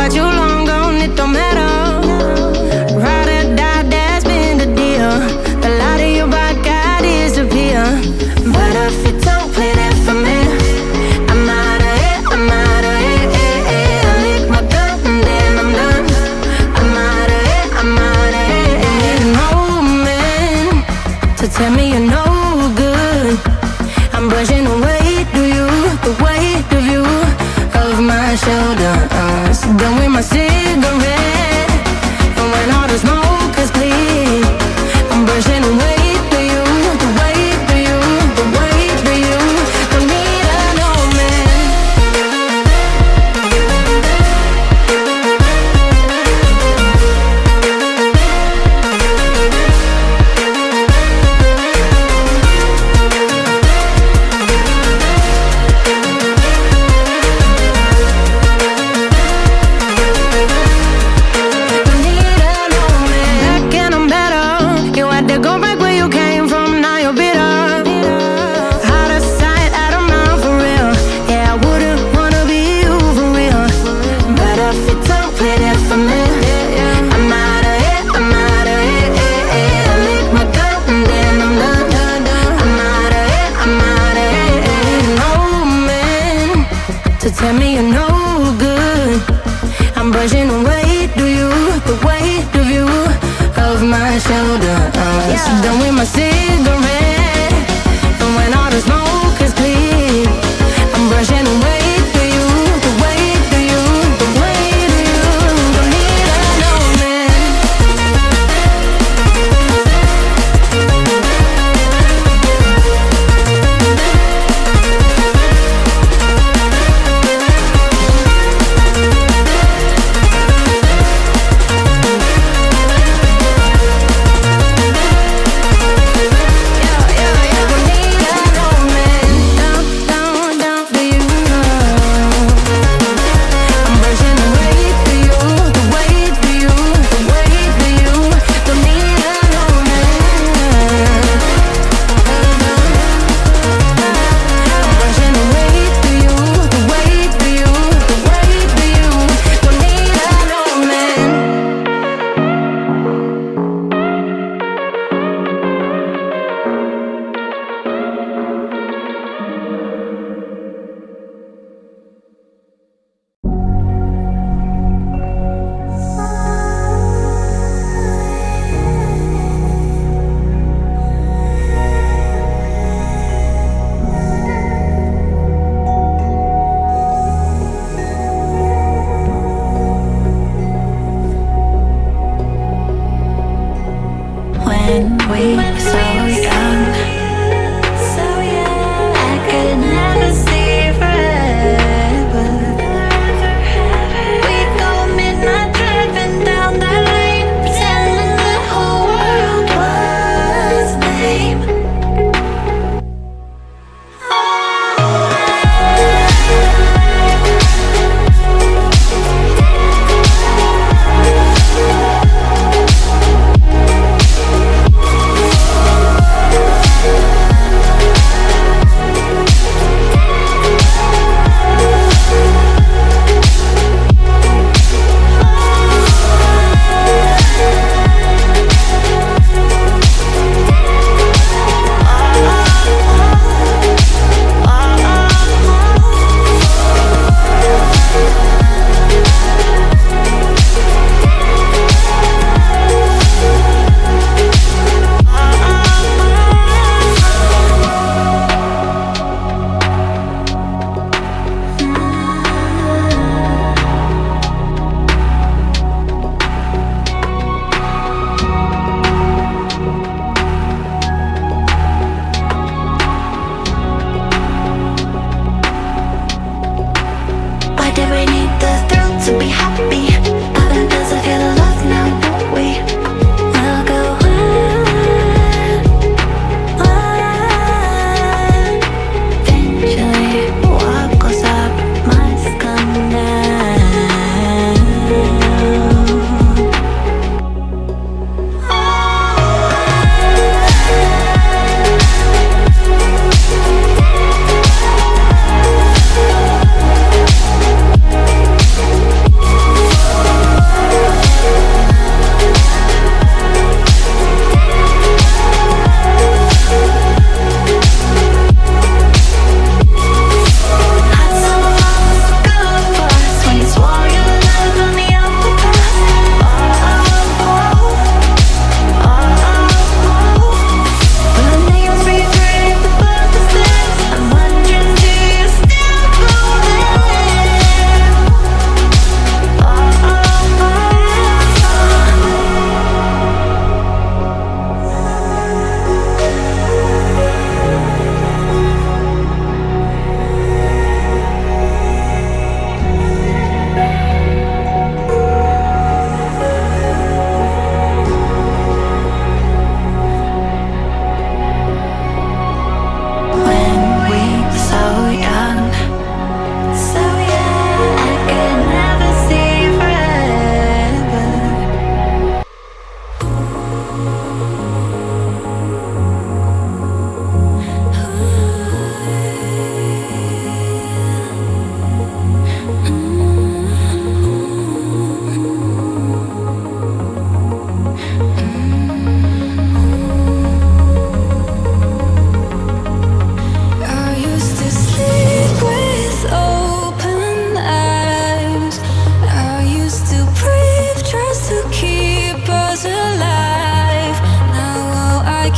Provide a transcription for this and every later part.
but you long gone, it don't matter. Ride or die, that's been the deal. The light of your body disappear. But if you don't play that for me, I'm out of it, I'm out of it. I lick my gun and then I'm done. I'm out of it, I'm out of it. I need an old man to tell me you're no good. I'm brushing the weight of you, the weight of you, of my shoulders. Done with my cigarette, and when all the smoke is clear, I'm brushing the weight of you, the weight of you, the weight of you. Don't need an old man. Tell me you're no good. I'm brushing the weight of you, the weight of you, of my shoulders. Done with my cigarette, and when all the smoke is clear, I'm brushing the weight of you, the weight of you, the weight of you. Don't need an old man.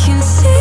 can see